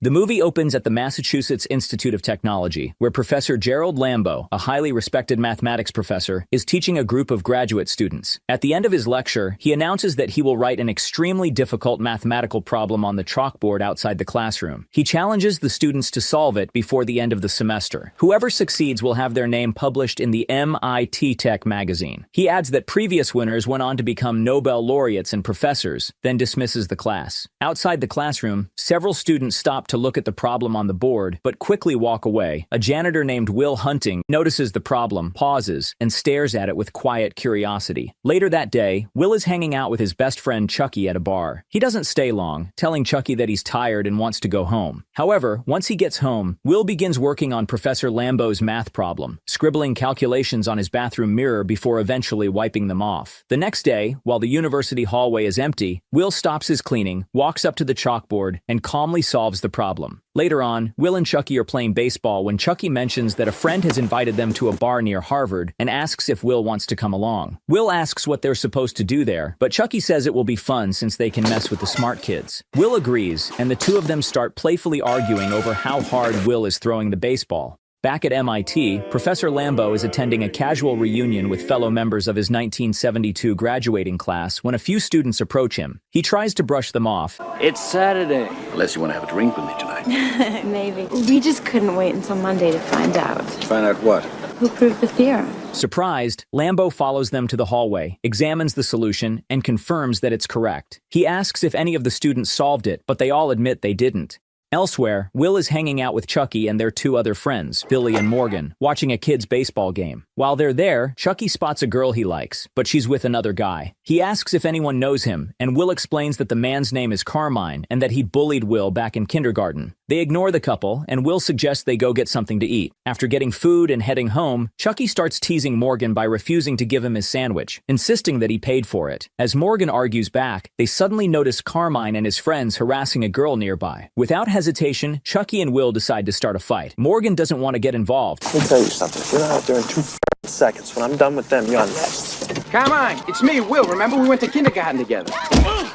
The movie opens at the Massachusetts Institute of Technology, where Professor Gerald Lambeau, a highly respected mathematics professor, is teaching a group of graduate students. At the end of his lecture, he announces that he will write an extremely difficult mathematical problem on the chalkboard outside the classroom. He challenges the students to solve it before the end of the semester. Whoever succeeds will have their name published in the MIT Tech magazine. He adds that previous winners went on to become Nobel laureates and professors, then dismisses the class. Outside the classroom, several students stop to look at the problem on the board, but quickly walk away. A janitor named Will Hunting notices the problem, pauses, and stares at it with quiet curiosity. Later that day, Will is hanging out with his best friend Chucky at a bar. He doesn't stay long, telling Chucky that he's tired and wants to go home. However, once he gets home, Will begins working on Professor Lambeau's math problem, scribbling calculations on his bathroom mirror before eventually wiping them off. The next day, while the university hallway is empty, Will stops his cleaning, walks up to the chalkboard, and calmly solves the problem. Later on, Will and Chucky are playing baseball when Chucky mentions that a friend has invited them to a bar near Harvard and asks if Will wants to come along. Will asks what they're supposed to do there, but Chucky says it will be fun since they can mess with the smart kids. Will agrees, and the two of them start playfully arguing over how hard Will is throwing the baseball. Back at MIT, Professor Lambeau is attending a casual reunion with fellow members of his 1972 graduating class when a few students approach him. He tries to brush them off. It's Saturday. Unless you want to have a drink with me tonight. Maybe. We just couldn't wait until Monday to find out. Find out what? Who proved the theorem? Surprised, Lambeau follows them to the hallway, examines the solution, and confirms that it's correct. He asks if any of the students solved it, but they all admit they didn't. Elsewhere, Will is hanging out with Chucky and their two other friends, Billy and Morgan, watching a kid's baseball game. While they're there, Chucky spots a girl he likes, but she's with another guy. He asks if anyone knows him, and Will explains that the man's name is Carmine and that he bullied Will back in kindergarten. They ignore the couple, and Will suggests they go get something to eat. After getting food and heading home, Chucky starts teasing Morgan by refusing to give him his sandwich, insisting that he paid for it. As Morgan argues back, they suddenly notice Carmine and his friends harassing a girl nearby. Without hesitation, Chucky and Will decide to start a fight. Morgan doesn't want to get involved. Let me tell you something. You're out there in 2 seconds. When I'm done with them, you're next. Come on, it's me, Will. Remember we went to kindergarten together.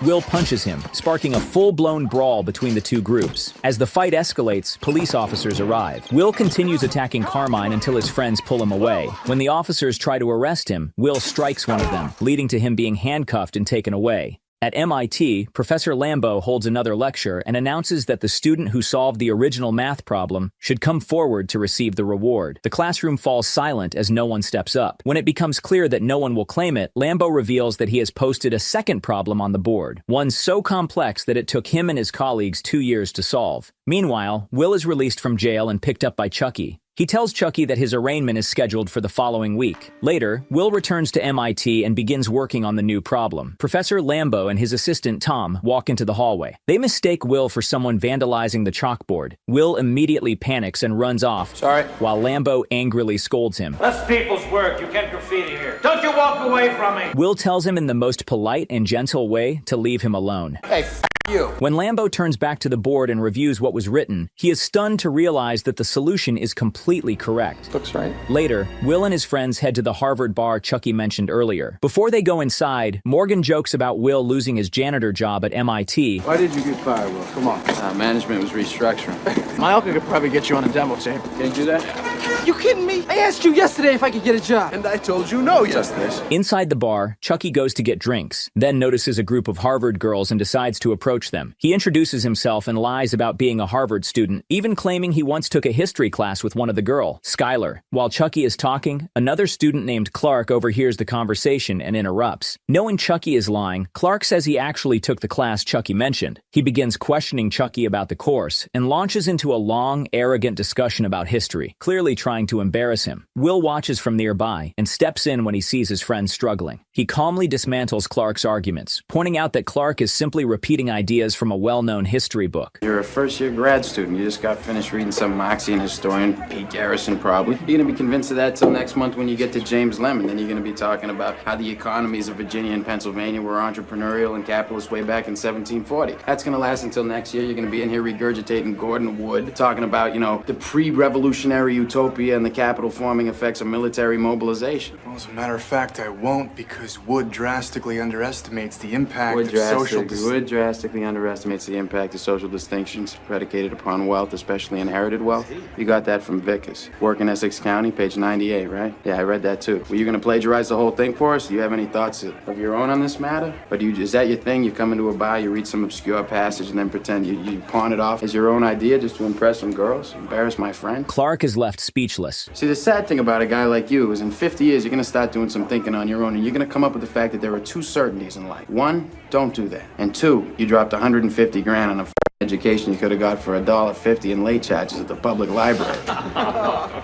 Will punches him, sparking a full-blown brawl between the two groups. As the fight escalates, police officers arrive. Will continues attacking Carmine until his friends pull him away. When the officers try to arrest him, Will strikes one of them, leading to him being handcuffed and taken away. At MIT, Professor Lambeau holds another lecture and announces that the student who solved the original math problem should come forward to receive the reward. The classroom falls silent as no one steps up. When it becomes clear that no one will claim it, Lambeau reveals that he has posted a second problem on the board, one so complex that it took him and his colleagues 2 years to solve. Meanwhile, Will is released from jail and picked up by Chucky. He tells Chucky that his arraignment is scheduled for the following week. Later, Will returns to MIT and begins working on the new problem. Professor Lambeau and his assistant Tom walk into the hallway. They mistake Will for someone vandalizing the chalkboard. Will immediately panics and runs off. Sorry. While Lambeau angrily scolds him. That's people's work. You can't graffiti here. Don't you walk away from me. Will tells him in the most polite and gentle way to leave him alone. Hey, you. When Lambeau turns back to the board and reviews what was written, he is stunned to realize that the solution is completely correct. Looks right. Later, Will and his friends head to the Harvard bar Chucky mentioned earlier. Before they go inside, Morgan jokes about Will losing his janitor job at MIT. Why did you get fired, Will? Come on. Management was restructuring. My uncle could probably get you on a demo tape. Can you do that? You kidding me? I asked you yesterday if I could get a job. And I told you no yesterday. Inside the bar, Chucky goes to get drinks, then notices a group of Harvard girls and decides to approach them. He introduces himself and lies about being a Harvard student, even claiming he once took a history class with one of the girls, Skylar. While Chucky is talking, another student named Clark overhears the conversation and interrupts. Knowing Chucky is lying, Clark says he actually took the class Chucky mentioned. He begins questioning Chucky about the course and launches into a long, arrogant discussion about history, clearly trying to embarrass him. Will watches from nearby and steps in when he sees his friend struggling. He calmly dismantles Clark's arguments, pointing out that Clark is simply repeating ideas from a well-known history book. You're a first-year grad student. You just got finished reading some Marxian historian, Pete Garrison probably. You're gonna be convinced of that till next month when you get to James Lemon. Then you're gonna be talking about how the economies of Virginia and Pennsylvania were entrepreneurial and capitalist way back in 1740. That's gonna last until next year. You're gonna be in here regurgitating Gordon Wood, talking about, the pre-revolutionary utopia and the capital-forming effects of military mobilization. Well, as a matter of fact, I won't, because Wood drastically underestimates the impact of social... Wood drastic. dramatically underestimates the impact of social distinctions predicated upon wealth, especially inherited wealth. You got that from Vickers. Work in Essex County, page 98, right? Yeah, I read that too. Were you going to plagiarize the whole thing for us? Do you have any thoughts of your own on this matter? Or is that your thing? You come into a bar, you read some obscure passage, and then pretend you pawn it off as your own idea just to impress some girls? Embarrass my friend? Clark is left speechless. See, the sad thing about a guy like you is in 50 years, you're going to start doing some thinking on your own, and you're going to come up with the fact that there are two certainties in life. One, don't do that. And two, you dropped 150 grand on a education you could have got for $1.50 in late charges at the public library.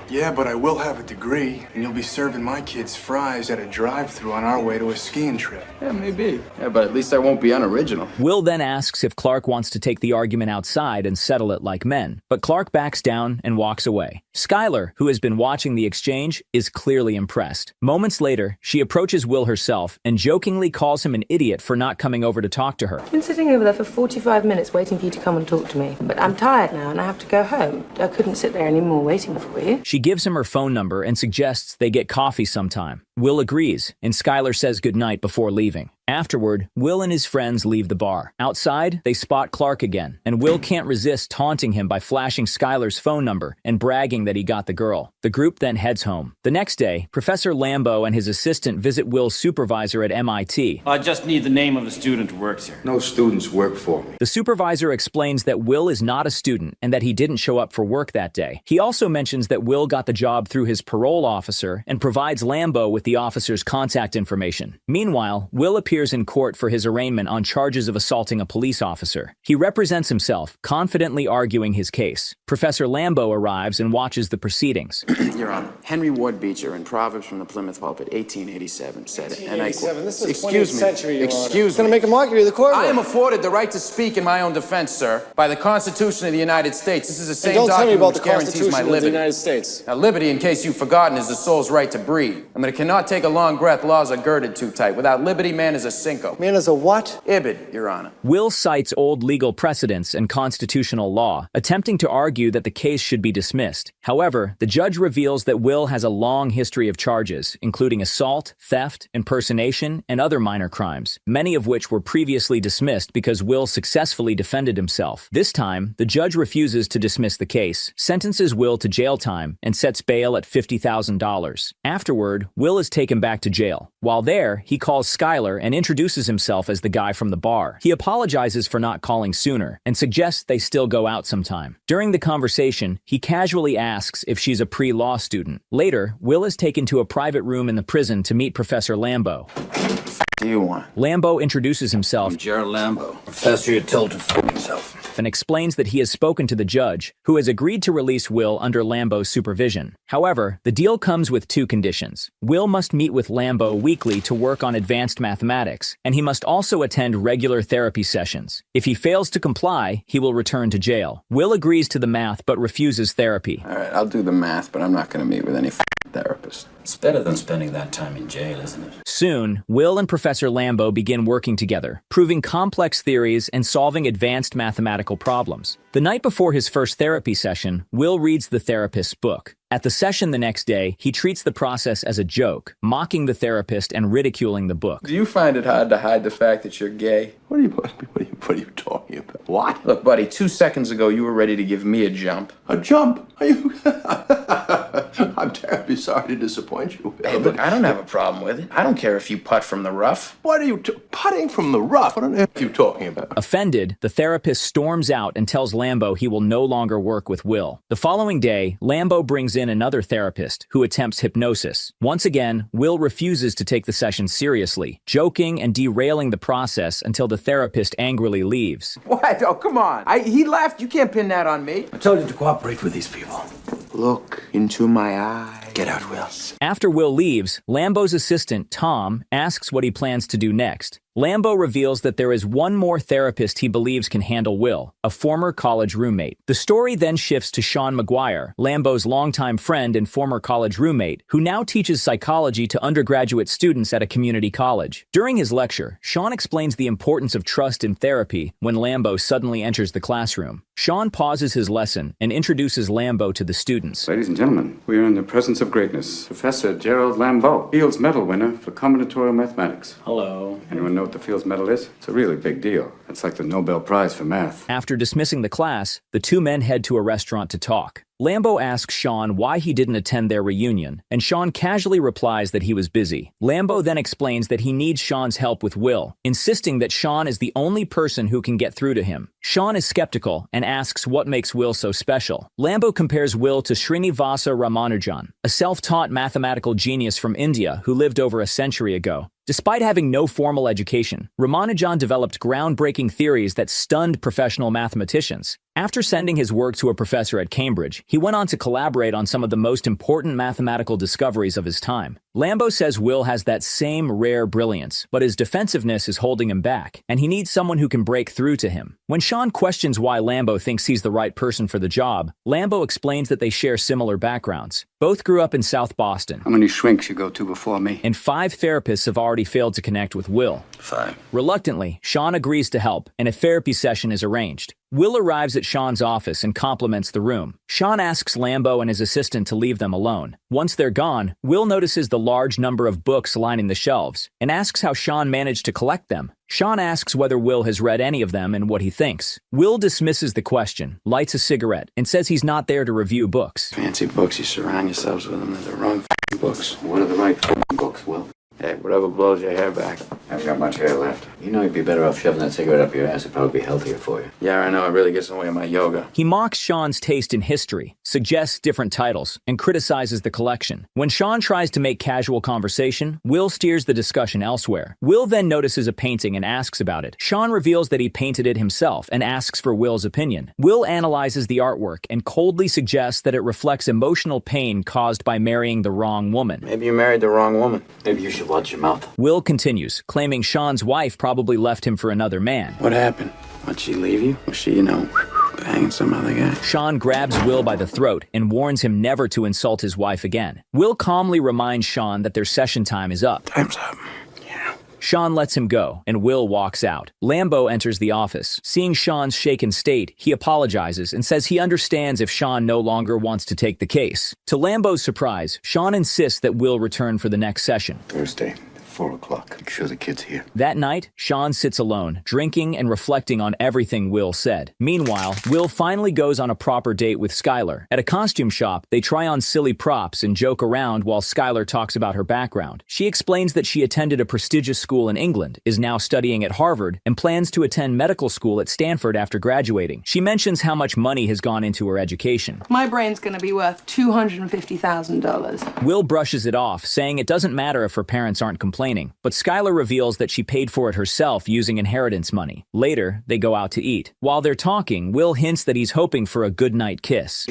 Yeah, but I will have a degree, and you'll be serving my kids fries at a drive-thru on our way to a skiing trip. Yeah, maybe. Yeah, but at least I won't be unoriginal. Will then asks if Clark wants to take the argument outside and settle it like men, but Clark backs down and walks away. Skylar, who has been watching the exchange, is clearly impressed. Moments later, she approaches Will herself and jokingly calls him an idiot for not coming over to talk to her. I've been sitting over there for 45 minutes waiting for you to come and talk to me, but I'm tired now and I have to go home. I couldn't sit there anymore waiting for you. She gives him her phone number and suggests they get coffee sometime. Will agrees, and Skylar says goodnight before leaving. Afterward, Will and his friends leave the bar. Outside, they spot Clark again, and Will can't resist taunting him by flashing Skylar's phone number and bragging that he got the girl. The group then heads home. The next day, Professor Lambeau and his assistant visit Will's supervisor at MIT. I just need the name of the student who works here. No students work for me. The supervisor explains that Will is not a student and that he didn't show up for work that day. He also mentions that Will got the job through his parole officer and provides Lambeau with the officer's contact information. Meanwhile, Will appears in court for his arraignment on charges of assaulting a police officer. He represents himself, confidently arguing his case. Professor Lambeau arrives and watches the proceedings. Your Honor, Henry Ward Beecher in Proverbs from the Plymouth Pulpit, 1887, said, and I quote, This is excuse 20th me, century, Your Honor. excuse Gonna me. make a mockery of the court. I am afforded the right to speak in my own defense, sir, by the Constitution of the United States. This is the same Don't tell me document about which the guarantees Constitution my of the liberty. United States. Now, liberty, in case you've forgotten, is the soul's right to breathe. I mean, it cannot take a long breath. Laws are girded too tight. Without liberty, man is a cinco. Man is a what? Ibid, Your Honor. Will cites old legal precedents and constitutional law, attempting to argue that the case should be dismissed. However, the judge reveals that Will has a long history of charges, including assault, theft, impersonation, and other minor crimes, many of which were previously dismissed because Will successfully defended himself. This time, the judge refuses to dismiss the case, sentences Will to jail time, and sets bail at $50,000. Afterward, Will is taken back to jail. While there, he calls Skylar and introduces himself as the guy from the bar. He apologizes for not calling sooner and suggests they still go out sometime. During the conversation, he casually asks if she's a pre-law student. Later, Will is taken to a private room in the prison to meet Professor Lambeau. Do you want? Lambeau introduces himself I'm Gerald Lambeau, professor you're told to f*** himself. and explains that he has spoken to the judge, who has agreed to release Will under Lambeau's supervision. However, the deal comes with two conditions. Will must meet with Lambeau weekly to work on advanced mathematics, and he must also attend regular therapy sessions. If he fails to comply, he will return to jail. Will agrees to the math but refuses therapy. All right, I'll do the math, but I'm not going to meet with any therapist. It's better than spending that time in jail, isn't it? Soon, Will and Professor Lambeau begin working together, proving complex theories and solving advanced mathematical problems. The night before his first therapy session, Will reads the therapist's book. At the session the next day, he treats the process as a joke, mocking the therapist and ridiculing the book. Do you find it hard to hide the fact that you're gay? What are you talking about? What? Look, buddy, 2 seconds ago you were ready to give me a jump. A jump? Are you? I'm terribly sorry to disappoint you. Hey, look, I don't have a problem with it. I don't care if you putt from the rough. What are you putting from the rough? What on earth are you talking about? Offended, the therapist storms out and tells Lambeau he will no longer work with Will. The following day, Lambeau brings in another therapist who attempts hypnosis. Once again, Will refuses to take the session seriously, joking and derailing the process until the therapist angrily leaves. What? Oh, come on. He left. You can't pin that on me. I told you to cooperate with these people. Look into my eye. Get out, Will. After Will leaves, Lambeau's assistant, Tom, asks what he plans to do next. Lambeau reveals that there is one more therapist he believes can handle Will, a former college roommate. The story then shifts to Sean Maguire, Lambeau's longtime friend and former college roommate, who now teaches psychology to undergraduate students at a community college. During his lecture, Sean explains the importance of trust in therapy when Lambeau suddenly enters the classroom. Sean pauses his lesson and introduces Lambeau to the students. Ladies and gentlemen, we are in the presence of greatness. Professor Gerald Lambeau, Fields Medal winner for combinatorial mathematics. Hello. Anyone know what the Fields Medal is? It's a really big deal. It's like the Nobel Prize for math. After dismissing the class, the two men head to a restaurant to talk. Lambeau asks Sean why he didn't attend their reunion, and Sean casually replies that he was busy. Lambeau then explains that he needs Sean's help with Will, insisting that Sean is the only person who can get through to him. Sean is skeptical and asks what makes Will so special. Lambeau compares Will to Srinivasa Ramanujan, a self-taught mathematical genius from India who lived over a century ago. Despite having no formal education, Ramanujan developed groundbreaking theories that stunned professional mathematicians. After sending his work to a professor at Cambridge, he went on to collaborate on some of the most important mathematical discoveries of his time. Lambeau says Will has that same rare brilliance, but his defensiveness is holding him back, and he needs someone who can break through to him. When Sean questions why Lambeau thinks he's the right person for the job, Lambeau explains that they share similar backgrounds. Both grew up in South Boston. How many shrinks you go to before me? And 5 therapists have already failed to connect with Will. 5. Reluctantly, Sean agrees to help, and a therapy session is arranged. Will arrives at Sean's office and compliments the room. Sean asks Lambeau and his assistant to leave them alone. Once they're gone, Will notices the large number of books lining the shelves and asks how Sean managed to collect them. Sean asks whether Will has read any of them and what he thinks. Will dismisses the question, lights a cigarette, and says he's not there to review books. Fancy books, you surround yourselves with them. They're the wrong books. What are the right books, Will? Hey, whatever blows your hair back. I haven't got much hair left. You know you'd be better off shoving that cigarette up your ass. It'd probably be healthier for you. Yeah, I know. It really gets in the way of my yoga. He mocks Sean's taste in history, suggests different titles, and criticizes the collection. When Sean tries to make casual conversation, Will steers the discussion elsewhere. Will then notices a painting and asks about it. Sean reveals that he painted it himself and asks for Will's opinion. Will analyzes the artwork and coldly suggests that it reflects emotional pain caused by marrying the wrong woman. Maybe you married the wrong woman. Maybe you should watch your mouth. Will continues, claiming Sean's wife probably left him for another man. What happened? Why'd she leave you? Was she, banging some other guy? Sean grabs Will by the throat and warns him never to insult his wife again. Will calmly reminds Sean that their session time is up. Time's up. Yeah. Sean lets him go, and Will walks out. Lambeau enters the office. Seeing Sean's shaken state, he apologizes and says he understands if Sean no longer wants to take the case. To Lambeau's surprise, Sean insists that Will return for the next session. Thursday. 4 o'clock. Make sure the kid's here. That night, Sean sits alone, drinking and reflecting on everything Will said. Meanwhile, Will finally goes on a proper date with Skylar. At a costume shop, they try on silly props and joke around while Skylar talks about her background. She explains that she attended a prestigious school in England, is now studying at Harvard, and plans to attend medical school at Stanford after graduating. She mentions how much money has gone into her education. My brain's gonna be worth $250,000. Will brushes it off, saying it doesn't matter if her parents aren't complaining. But Skylar reveals that she paid for it herself using inheritance money. Later, they go out to eat. While they're talking, Will hints that he's hoping for a goodnight kiss.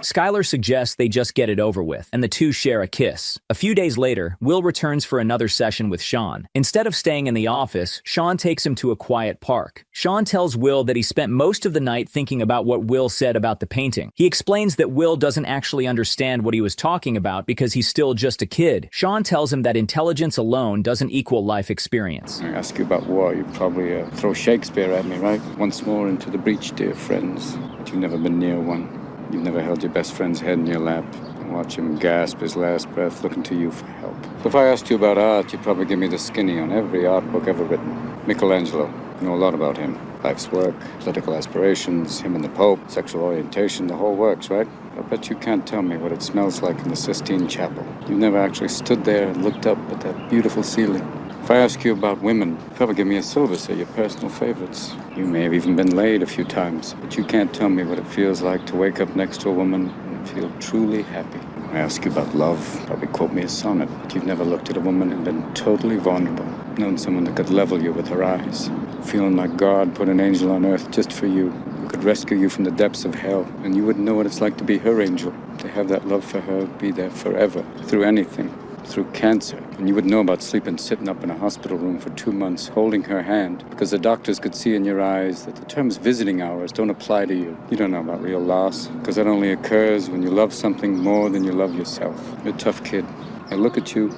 Skylar suggests they just get it over with, and the two share a kiss. A few days later, Will returns for another session with Sean. Instead of staying in the office, Sean takes him to a quiet park. Sean tells Will that he spent most of the night thinking about what Will said about the painting. He explains that Will doesn't actually understand what he was talking about because he's still just a kid. Sean tells him that intelligence alone doesn't equal life experience. I ask you about war, you'd probably throw Shakespeare at me, right? Once more into the breach, dear friends. But you've never been near one. You've never held your best friend's head in your lap and watch him gasp his last breath looking to you for help. So if I asked you about art, you'd probably give me the skinny on every art book ever written. Michelangelo. You know a lot about him. Life's work, political aspirations, him and the Pope, sexual orientation, the whole works, right? I bet you can't tell me what it smells like in the Sistine Chapel. You've never actually stood there and looked up at that beautiful ceiling. If I ask you about women, you'd probably give me a syllabus of your personal favorites. You may have even been laid a few times, but you can't tell me what it feels like to wake up next to a woman and feel truly happy. I ask you about love, probably quote me a sonnet, but you've never looked at a woman and been totally vulnerable, known someone that could level you with her eyes, feeling like God put an angel on earth just for you, who could rescue you from the depths of hell, and you wouldn't know what it's like to be her angel, to have that love for her be there forever, through anything. Through cancer, and you would know about sleeping sitting up in a hospital room for 2 months holding her hand because the doctors could see in your eyes that the terms visiting hours don't apply to you. You don't know about real loss because that only occurs when you love something more than you love yourself. You're a tough kid. I look at you,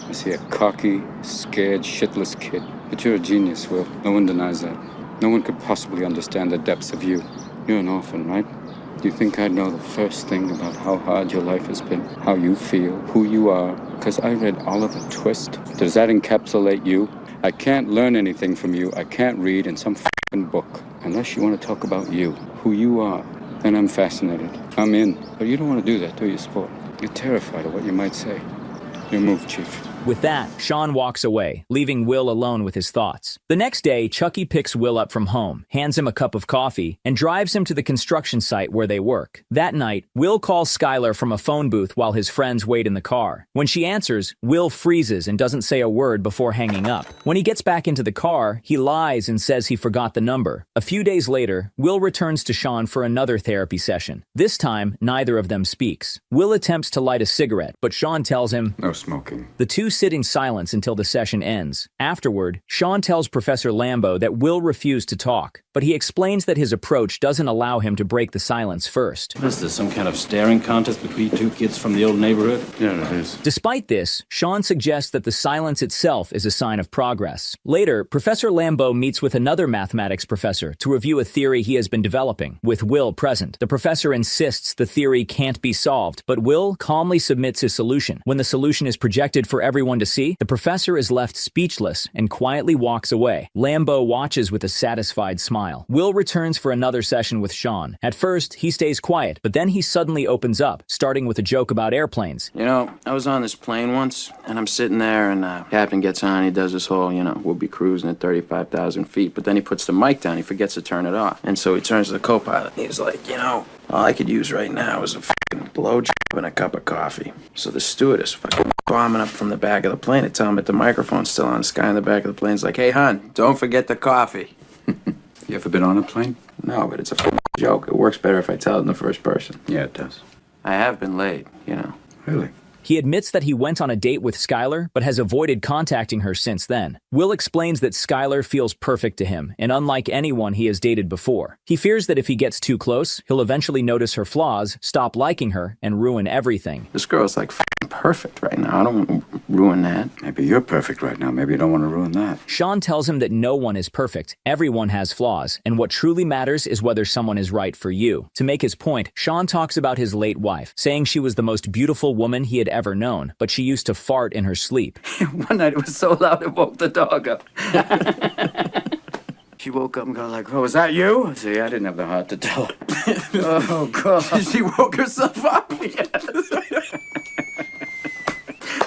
I see a cocky, scared, shitless kid. But you're a genius, Will. No one denies that. No one could possibly understand the depths of you. You're an orphan, right? Do you think I'd know the first thing about how hard your life has been? How you feel, who you are, Because I read Oliver Twist. Does that encapsulate you? I can't learn anything from you. I can't read in some f***ing book. Unless you want to talk about you, who you are, then I'm fascinated. I'm in. But you don't want to do that, do you, sport? You're terrified of what you might say. Your move, Chief. With that, Sean walks away, leaving Will alone with his thoughts. The next day, Chucky picks Will up from home, hands him a cup of coffee, and drives him to the construction site where they work. That night, Will calls Skylar from a phone booth while his friends wait in the car. When she answers, Will freezes and doesn't say a word before hanging up. When he gets back into the car, he lies and says he forgot the number. A few days later, Will returns to Sean for another therapy session. This time, neither of them speaks. Will attempts to light a cigarette, but Sean tells him, No smoking. The two sit in silence until the session ends. Afterward, Sean tells Professor Lambeau that Will refused to talk, but he explains that his approach doesn't allow him to break the silence first. What is this, some kind of staring contest between two kids from the old neighborhood? Yeah, it is. Despite this, Sean suggests that the silence itself is a sign of progress. Later, Professor Lambeau meets with another mathematics professor to review a theory he has been developing, with Will present. The professor insists the theory can't be solved, but Will calmly submits his solution. When the solution is projected for everyone to see, the professor is left speechless and quietly walks away. Lambeau watches with a satisfied smile. Will returns for another session with Sean. At first, he stays quiet, but then he suddenly opens up, starting with a joke about airplanes. You know, I was on this plane once, and I'm sitting there, and captain gets on, he does this whole, we'll be cruising at 35,000 feet, but then he puts the mic down, he forgets to turn it off. And so he turns to the co-pilot, and he's like, all I could use right now is a fucking blowjob and a cup of coffee. So the stewardess fucking bombing up from the back of the plane to tell him that the microphone's still on. This guy in the back of the plane's like, hey, hon, don't forget the coffee. You ever been on a plane? No, but it's a fucking joke. It works better if I tell it in the first person. Yeah, it does. I have been late, Really? He admits that he went on a date with Skylar, but has avoided contacting her since then. Will explains that Skylar feels perfect to him, and unlike anyone he has dated before. He fears that if he gets too close, he'll eventually notice her flaws, stop liking her, and ruin everything. This girl's like fucking perfect right now. I don't want to ruin that. Maybe you're perfect right now. Maybe you don't want to ruin that. Sean tells him that no one is perfect, everyone has flaws, and what truly matters is whether someone is right for you. To make his point, Sean talks about his late wife, saying she was the most beautiful woman he had ever known, but she used to fart in her sleep. One night it was so loud it woke the dog up. She woke up and got like, oh, was that you? See, I didn't have the heart to tell her. Oh, God. She woke herself up.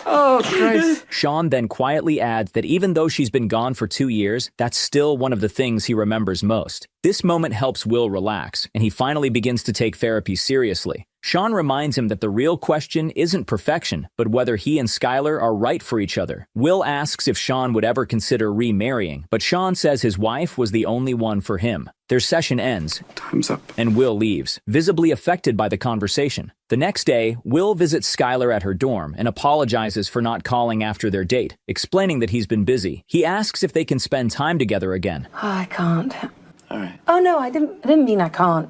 Oh, Christ. Sean then quietly adds that even though she's been gone for 2 years, that's still one of the things he remembers most. This moment helps Will relax, and he finally begins to take therapy seriously. Sean reminds him that the real question isn't perfection, but whether he and Skylar are right for each other. Will asks if Sean would ever consider remarrying, but Sean says his wife was the only one for him. Their session ends. Time's up. And Will leaves, visibly affected by the conversation. The next day, Will visits Skylar at her dorm and apologizes for not calling after their date, explaining that he's been busy. He asks if they can spend time together again. Oh, I can't. All right. Oh, no, I didn't mean I can't,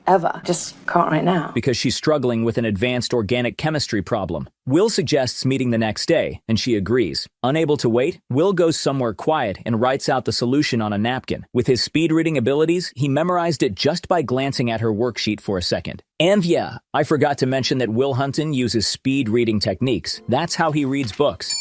ever. Just can't right now. Because she's struggling with an advanced organic chemistry problem. Will suggests meeting the next day, and she agrees. Unable to wait, Will goes somewhere quiet and writes out the solution on a napkin. With his speed-reading abilities, he memorized it just by glancing at her worksheet for a second. And yeah, I forgot to mention that Will Hunton uses speed-reading techniques. That's how he reads books.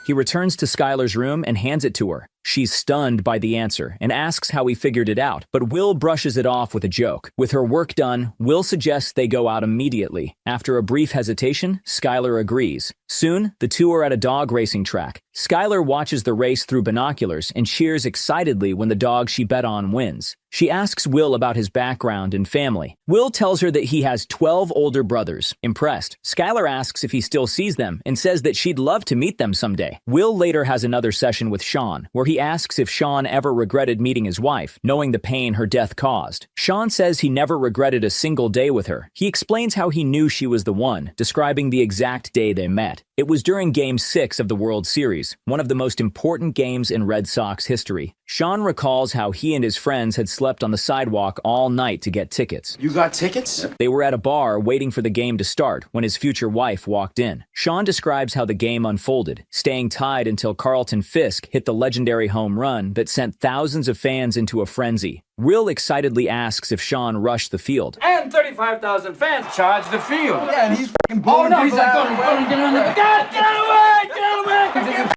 He returns to Skylar's room and hands it to her. She's stunned by the answer and asks how he figured it out, but Will brushes it off with a joke. With her work done, Will suggests they go out immediately. After a brief hesitation, Skylar agrees. Soon, the two are at a dog racing track. Skylar watches the race through binoculars and cheers excitedly when the dog she bet on wins. She asks Will about his background and family. Will tells her that he has 12 older brothers. Impressed, Skylar asks if he still sees them and says that she'd love to meet them someday. Will later has another session with Sean, where he asks if Sean ever regretted meeting his wife, knowing the pain her death caused. Sean says he never regretted a single day with her. He explains how he knew she was the one, describing the exact day they met. It was during Game 6 of the World Series, one of the most important games in Red Sox history. Sean recalls how he and his friends had slept on the sidewalk all night to get tickets. You got tickets? They were at a bar waiting for the game to start when his future wife walked in. Sean describes how the game unfolded, staying tied until Carlton Fisk hit the legendary home run that sent thousands of fans into a frenzy. Will excitedly asks if Sean rushed the field. And 35,000 fans charge the field. Yeah, and he's fucking blowing He's like, get on the away! I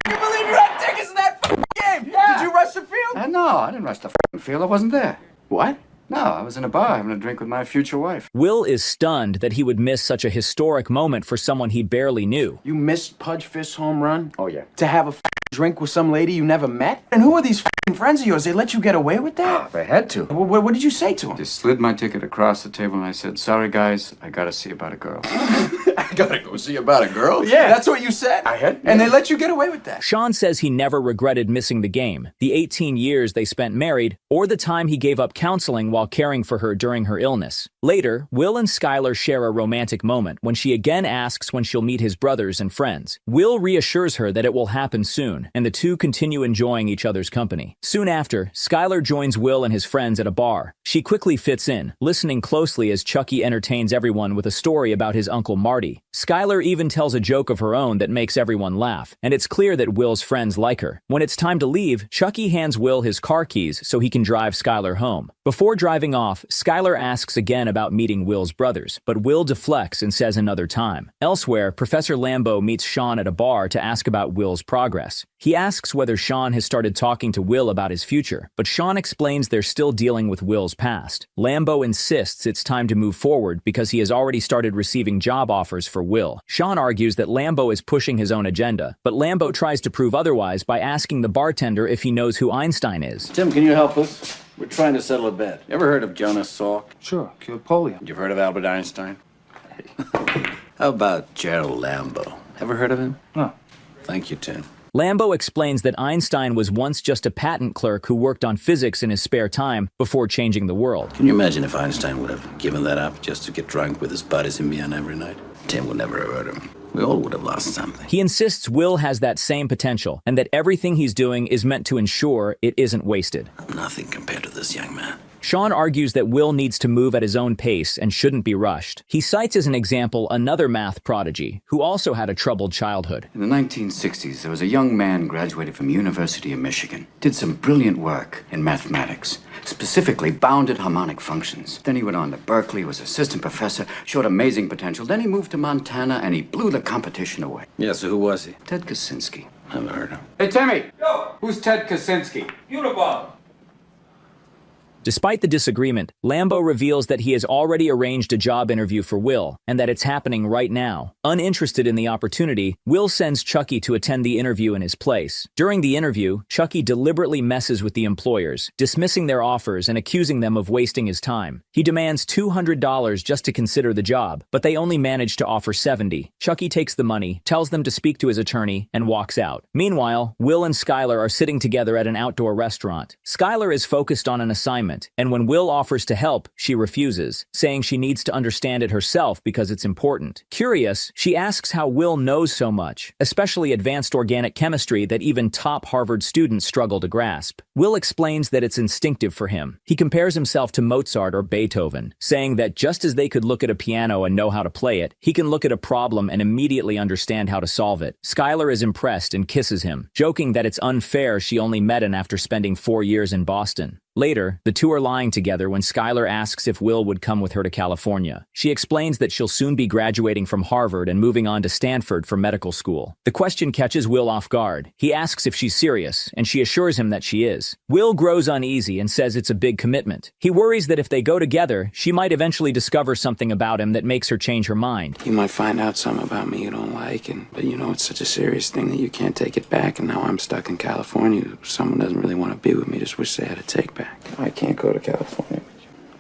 can't believe you had tickets to that fucking game! Yeah. Did you rush the field? No, I didn't rush the field. I wasn't there. What? No, I was in a bar having a drink with my future wife. Will is stunned that he would miss such a historic moment for someone he barely knew. You missed Pudge Fist's home run? Oh, yeah. To have a drink with some lady you never met? And who are these friends of yours? They let you get away with that? I had to. What did you say to them? Just slid my ticket across the table and I said, sorry, guys, I gotta see about a girl. I gotta go see about a girl? Yeah. That's what you said? I had. And they let you get away with that? Sean says he never regretted missing the game, the 18 years they spent married, or the time he gave up counseling while caring for her during her illness. Later, Will and Skylar share a romantic moment when she again asks when she'll meet his brothers and friends. Will reassures her that it will happen soon, and the two continue enjoying each other's company. Soon after, Skylar joins Will and his friends at a bar. She quickly fits in, listening closely as Chucky entertains everyone with a story about his Uncle Marty. Skylar even tells a joke of her own that makes everyone laugh, and it's clear that Will's friends like her. When it's time to leave, Chucky hands Will his car keys so he can drive Skylar home. Before driving off, Skylar asks again about meeting Will's brothers, but Will deflects and says another time. Elsewhere, Professor Lambeau meets Sean at a bar to ask about Will's progress. He asks whether Sean has started talking to Will about his future, but Sean explains they're still dealing with Will's past. Lambeau insists it's time to move forward because he has already started receiving job offers for Will. Sean argues that Lambeau is pushing his own agenda, but Lambeau tries to prove otherwise by asking the bartender if he knows who Einstein is. Tim, can you help us? We're trying to settle a bet. Ever heard of Jonas Salk? Sure, cured polio. You've heard of Albert Einstein? How about Gerald Lambeau? Ever heard of him? No. Thank you, Tim. Lambeau explains that Einstein was once just a patent clerk who worked on physics in his spare time before changing the world. Can you imagine if Einstein would have given that up just to get drunk with his buddies in Vienna every night? Tim would never have heard of him. We all would have lost something. He insists Will has that same potential and that everything he's doing is meant to ensure it isn't wasted. Nothing compared to this young man. Sean argues that Will needs to move at his own pace and shouldn't be rushed. He cites as an example another math prodigy who also had a troubled childhood. In the 1960s, there was a young man graduated from University of Michigan. Did some brilliant work in mathematics, specifically bounded harmonic functions. Then he went on to Berkeley, was assistant professor, showed amazing potential. Then he moved to Montana and he blew the competition away. Yeah, so who was he? Ted Kaczynski. Never heard of him. Hey, Timmy! Yo! Who's Ted Kaczynski? Unibomb! Despite the disagreement, Lambeau reveals that he has already arranged a job interview for Will, and that it's happening right now. Uninterested in the opportunity, Will sends Chucky to attend the interview in his place. During the interview, Chucky deliberately messes with the employers, dismissing their offers and accusing them of wasting his time. He demands $200 just to consider the job, but they only manage to offer $70. Chucky takes the money, tells them to speak to his attorney, and walks out. Meanwhile, Will and Skylar are sitting together at an outdoor restaurant. Skylar is focused on an assignment, and when Will offers to help, she refuses, saying she needs to understand it herself because it's important. Curious, she asks how Will knows so much, especially advanced organic chemistry that even top Harvard students struggle to grasp. Will explains that it's instinctive for him. He compares himself to Mozart or Beethoven, saying that just as they could look at a piano and know how to play it, he can look at a problem and immediately understand how to solve it. Skylar is impressed and kisses him, joking that it's unfair she only met him after spending 4 years in Boston. Later, the two are lying together when Skylar asks if Will would come with her to California. She explains that she'll soon be graduating from Harvard and moving on to Stanford for medical school. The question catches Will off guard. He asks if she's serious, and she assures him that she is. Will grows uneasy and says it's a big commitment. He worries that if they go together, she might eventually discover something about him that makes her change her mind. You might find out something about me you don't like, but you know, it's such a serious thing that you can't take it back, and now I'm stuck in California. Someone doesn't really want to be with me, just wish they had a take back. I can't go to California.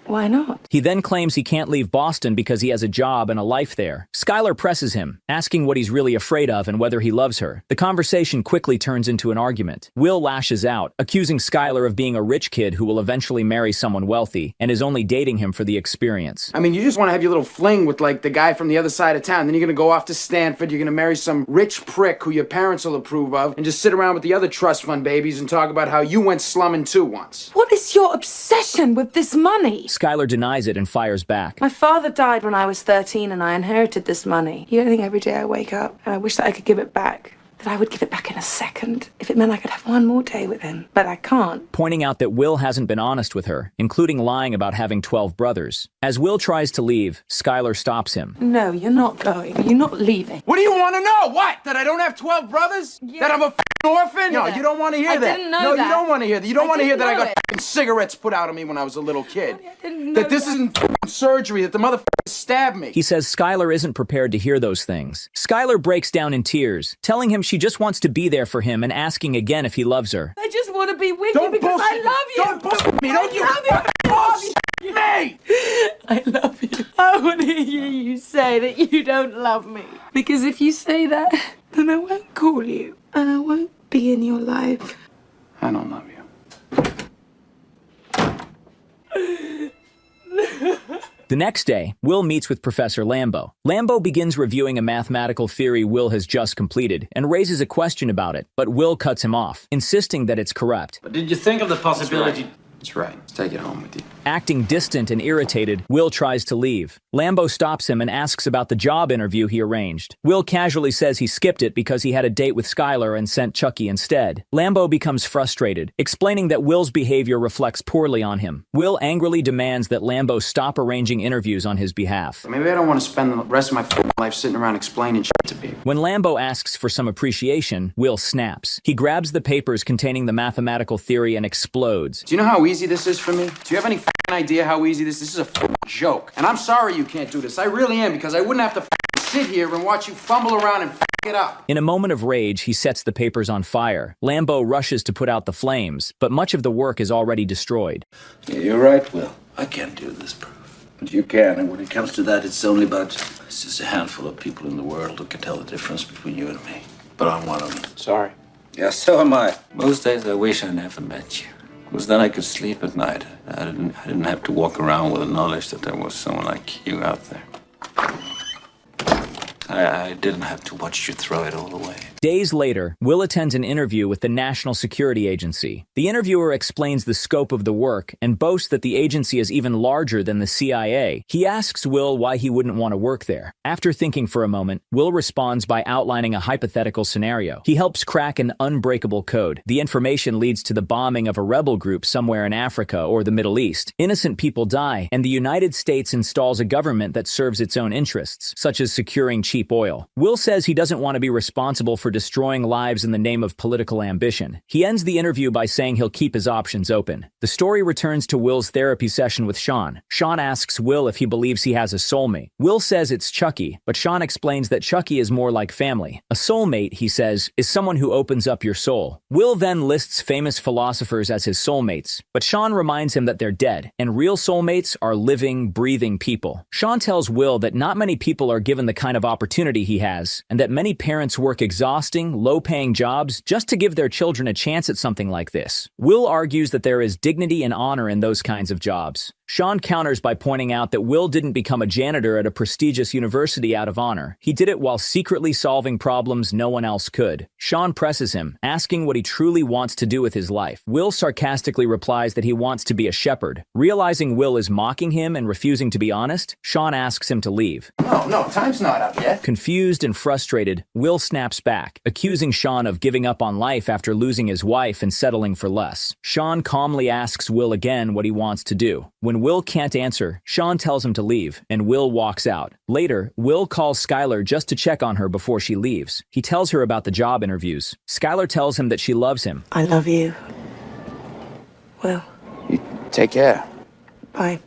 Why not? He then claims he can't leave Boston because he has a job and a life there. Skylar presses him, asking what he's really afraid of and whether he loves her. The conversation quickly turns into an argument. Will lashes out, accusing Skylar of being a rich kid who will eventually marry someone wealthy and is only dating him for the experience. I mean, you just want to have your little fling with, like, the guy from the other side of town. Then you're going to go off to Stanford. You're going to marry some rich prick who your parents will approve of and just sit around with the other trust fund babies and talk about how you went slumming too once. What is your obsession with this money? Skylar denies it and fires back. My father died when I was 13 and I inherited this money. You don't think every day I wake up and I wish that I could give it back? that I would give it back in a second if it meant I could have one more day with him. But I can't. Pointing out that Will hasn't been honest with her, including lying about having 12 brothers. As Will tries to leave, Skylar stops him. No, you're not going. You're not leaving. What do you want to know? What? That I don't have 12 brothers? Yeah. That I'm a orphan? No, you don't want to hear that. I didn't know no, that. You don't want to hear that. You don't want to hear that I got it. cigarettes put out of me when I was a little kid. I didn't know That this isn't surgery, that the motherfucker stabbed me. He says Skylar isn't prepared to hear those things. Skylar breaks down in tears, telling him she just wants to be there for him and asking again if he loves her. I just want to be with you because I love you. Don't bullshit me. Don't you bullshit me. I love you. I want to hear you say that you don't love me. Because if you say that, then I won't call you. And I won't be in your life. I don't love you. The next day, Will meets with Professor Lambeau. Lambeau begins reviewing a mathematical theory Will has just completed and raises a question about it, but Will cuts him off, insisting that it's correct. But did you think of the possibility? That's right. Let's take it home with you. Acting distant and irritated, Will tries to leave. Lambeau stops him and asks about the job interview he arranged. Will casually says he skipped it because he had a date with Skylar and sent Chucky instead. Lambeau becomes frustrated, explaining that Will's behavior reflects poorly on him. Will angrily demands that Lambeau stop arranging interviews on his behalf. Maybe I don't want to spend the rest of my life sitting around explaining shit to people. When Lambeau asks for some appreciation, Will snaps. He grabs the papers containing the mathematical theory and explodes. Do you know how easy this is for me? Do you have any idea how easy this is? This is a joke. And I'm sorry you can't do this. I really am, because I wouldn't have to sit here and watch you fumble around and it up. In a moment of rage, he sets the papers on fire. Lambeau rushes to put out the flames, but much of the work is already destroyed. Yeah, you're right, Will. I can't do this proof. But you can, and when it comes to that, it's just a handful of people in the world who can tell the difference between you and me. But I'm one of them. Sorry. Yeah, so am I. Most days I wish I never met you. Because then I could sleep at night. I didn't have to walk around with the knowledge that there was someone like you out there. I didn't have to watch you throw it all away. Days later, Will attends an interview with the National Security Agency. The interviewer explains the scope of the work and boasts that the agency is even larger than the CIA. He asks Will why he wouldn't want to work there. After thinking for a moment, Will responds by outlining a hypothetical scenario. He helps crack an unbreakable code. The information leads to the bombing of a rebel group somewhere in Africa or the Middle East. Innocent people die, and the United States installs a government that serves its own interests, such as securing cheap oil. Will says he doesn't want to be responsible for destroying lives in the name of political ambition. He ends the interview by saying he'll keep his options open. The story returns to Will's therapy session with Sean. Sean asks Will if he believes he has a soulmate. Will says it's Chucky, but Sean explains that Chucky is more like family. A soulmate, he says, is someone who opens up your soul. Will then lists famous philosophers as his soulmates, but Sean reminds him that they're dead, and real soulmates are living, breathing people. Sean tells Will that not many people are given the kind of opportunity he has, and that many parents work exhausting, low-paying jobs just to give their children a chance at something like this. Will argues that there is dignity and honor in those kinds of jobs. Sean counters by pointing out that Will didn't become a janitor at a prestigious university out of honor. He did it while secretly solving problems no one else could. Sean presses him, asking what he truly wants to do with his life. Will sarcastically replies that he wants to be a shepherd. Realizing Will is mocking him and refusing to be honest, Sean asks him to leave. No, time's not up yet. Confused and frustrated, Will snaps back, accusing Sean of giving up on life after losing his wife and settling for less. Sean calmly asks Will again what he wants to do. When Will can't answer, Sean tells him to leave, and Will walks out. Later, Will calls Skylar just to check on her before she leaves. He tells her about the job interviews. Skylar tells him that she loves him. I love you. Will. You take care. Bye.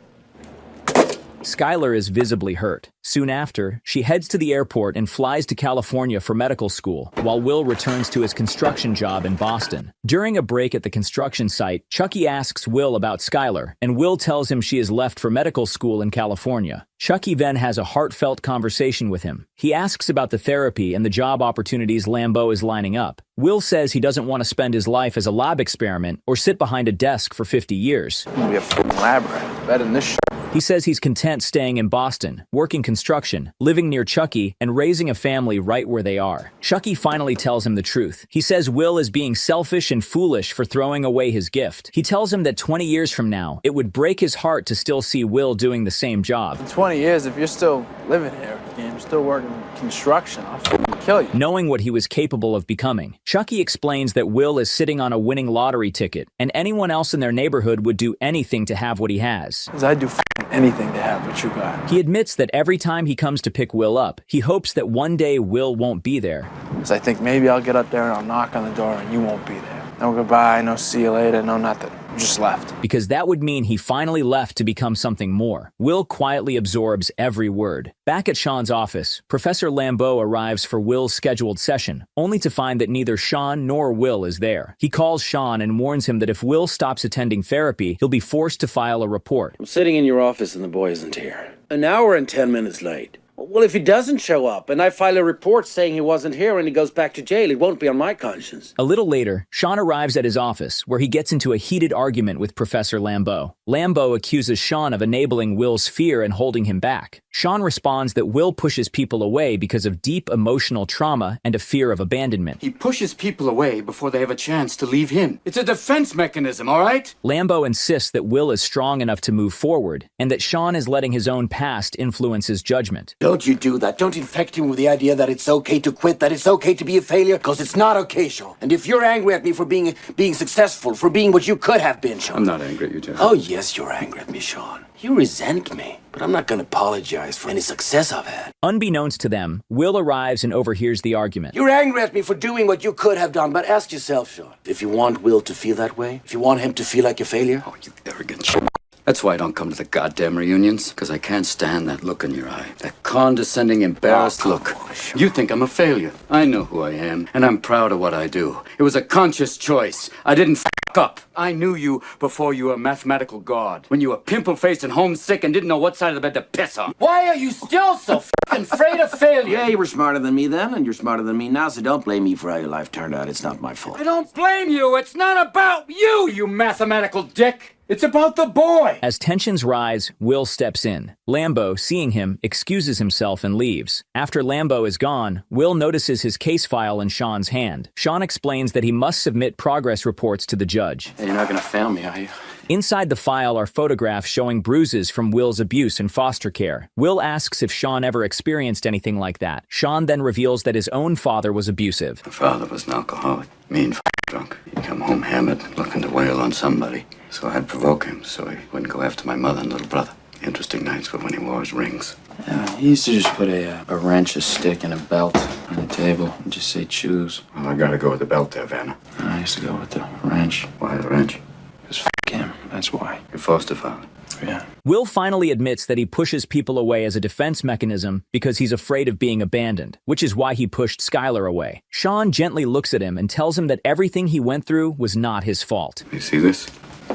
Skylar is visibly hurt. Soon after, she heads to the airport and flies to California for medical school, while Will returns to his construction job in Boston. During a break at the construction site, Chucky asks Will about Skylar, and Will tells him she is left for medical school in California. Chucky then has a heartfelt conversation with him. He asks about the therapy and the job opportunities Lambeau is lining up. Will says he doesn't want to spend his life as a lab experiment or sit behind a desk for 50 years. I'm gonna be a f***ing lab rat. Better than this shit. He says he's content staying in Boston, working construction, living near Chucky, and raising a family right where they are. Chucky finally tells him the truth. He says Will is being selfish and foolish for throwing away his gift. He tells him that 20 years from now, it would break his heart to still see Will doing the same job. In 20 years, if you're still living here and you're still working construction, I'll f***ing kill you. Knowing what he was capable of becoming, Chucky explains that Will is sitting on a winning lottery ticket, and anyone else in their neighborhood would do anything to have what he has. Because I'd do anything to have what you got. He admits that every time he comes to pick Will up, he hopes that one day Will won't be there. Because I think maybe I'll get up there and I'll knock on the door and you won't be there. No goodbye, no see you later, no nothing. Just left. Because that would mean he finally left to become something more. Will quietly absorbs every word. Back at Sean's office, Professor Lambeau arrives for Will's scheduled session, only to find that neither Sean nor Will is there. He calls Sean and warns him that if Will stops attending therapy, he'll be forced to file a report. I'm sitting in your office and the boy isn't here. An hour and 10 minutes late. Well, if he doesn't show up and I file a report saying he wasn't here and he goes back to jail, it won't be on my conscience. A little later, Sean arrives at his office, where he gets into a heated argument with Professor Lambeau. Lambeau accuses Sean of enabling Will's fear and holding him back. Sean responds that Will pushes people away because of deep emotional trauma and a fear of abandonment. He pushes people away before they have a chance to leave him. It's a defense mechanism, all right? Lambeau insists that Will is strong enough to move forward, and that Sean is letting his own past influence his judgment. Don't you do that. Don't infect him with the idea that it's okay to quit, that it's okay to be a failure, because it's not okay, Sean. And if you're angry at me for being successful, for being what you could have been, Sean. I'm not angry at you, Jeff. Oh, yes, you're angry at me, Sean. You resent me, but I'm not going to apologize for any success I've had. Unbeknownst to them, Will arrives and overhears the argument. You're angry at me for doing what you could have done, but ask yourself, Sean, if you want Will to feel that way, if you want him to feel like a failure. Oh, you arrogant shit. That's why I don't come to the goddamn reunions, because I can't stand that look in your eye. That condescending, embarrassed look. You think I'm a failure. I know who I am, and I'm proud of what I do. It was a conscious choice. I didn't f*** up. I knew you before you were a mathematical god. When you were pimple-faced and homesick and didn't know what side of the bed to piss on. Why are you still so f***ing afraid of failure? Yeah, you were smarter than me then, and you're smarter than me now, so don't blame me for how your life turned out. It's not my fault. I don't blame you. It's not about you, you mathematical dick. It's about the boy. As tensions rise, Will steps in. Lambeau, seeing him, excuses himself and leaves. After Lambeau is gone, Will notices his case file in Sean's hand. Sean explains that he must submit progress reports to the judge. Hey, you're not gonna fail me, are you? Inside the file are photographs showing bruises from Will's abuse and foster care. Will asks if Sean ever experienced anything like that. Sean then reveals that his own father was abusive. My father was an alcoholic, mean drunk. He'd come home hammered, looking to wail on somebody. So I'd provoke him so he wouldn't go after my mother and little brother. The interesting nights were when he wore his rings. Yeah, he used to just put a wrench, a stick, and a belt on the table and just say choose. Well, I gotta go with the belt there, Vanna. I used to go with the wrench. Why the wrench? Because him, that's why. Your foster father. Yeah. Will finally admits that he pushes people away as a defense mechanism because he's afraid of being abandoned, which is why he pushed Skylar away. Sean gently looks at him and tells him that everything he went through was not his fault. You see this?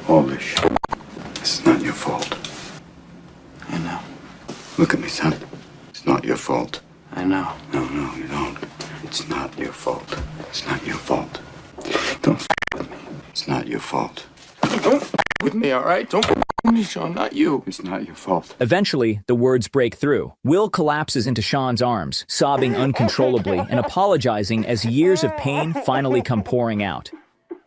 All this shit. This is not your fault. I know. Look at me, son. It's not your fault. I know. No, you don't. It's not your fault. It's not your fault. Don't f with me. It's not your fault. Don't f with me, all right? Don't f with me, Sean, not you. It's not your fault. Eventually, the words break through. Will collapses into Sean's arms, sobbing uncontrollably and apologizing as years of pain finally come pouring out.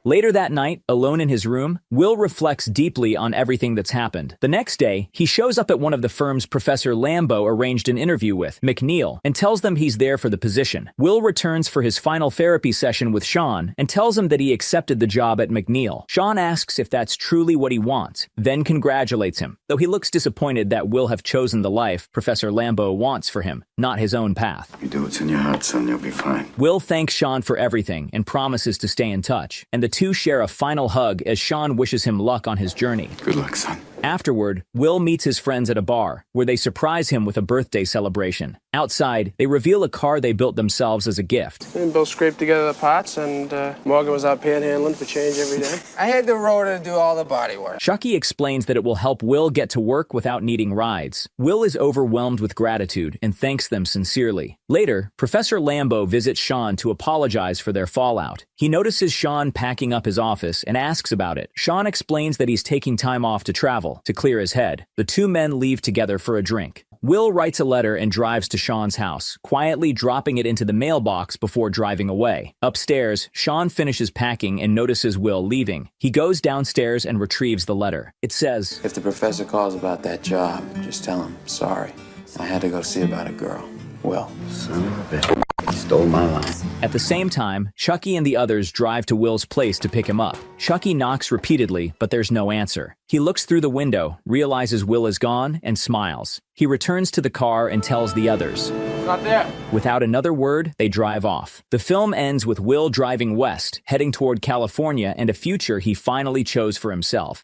Later that night, alone in his room, Will reflects deeply on everything that's happened. The next day, he shows up at one of the firms Professor Lambeau arranged an interview with, McNeil, and tells them he's there for the position. Will returns for his final therapy session with Sean and tells him that he accepted the job at McNeil. Sean asks if that's truly what he wants, then congratulates him, though he looks disappointed that Will have chosen the life Professor Lambeau wants for him, not his own path. You do what's in your heart, son, you'll be fine. Will thanks Sean for everything and promises to stay in touch, and the two share a final hug as Sean wishes him luck on his journey. Good luck, son. Afterward, Will meets his friends at a bar, where they surprise him with a birthday celebration. Outside, they reveal a car they built themselves as a gift. Me and Bill scraped together the pots, and Morgan was out panhandling for change every day. I had the rotor to do all the body work. Chucky explains that it will help Will get to work without needing rides. Will is overwhelmed with gratitude and thanks them sincerely. Later, Professor Lambeau visits Sean to apologize for their fallout. He notices Sean packing up his office and asks about it. Sean explains that he's taking time off to travel, to clear his head. The two men leave together for a drink. Will writes a letter and drives to Sean's house, quietly dropping it into the mailbox before driving away. Upstairs, Sean finishes packing and notices Will leaving. He goes downstairs and retrieves the letter. It says, If the professor calls about that job, just tell him, sorry. I had to go see about a girl. Will. Son of a bitch. Stole my line. At the same time, Chucky and the others drive to Will's place to pick him up. Chucky knocks repeatedly, but there's no answer. He looks through the window, realizes Will is gone, and smiles. He returns to the car and tells the others. Not there. Without another word, they drive off. The film ends with Will driving west, heading toward California and a future he finally chose for himself.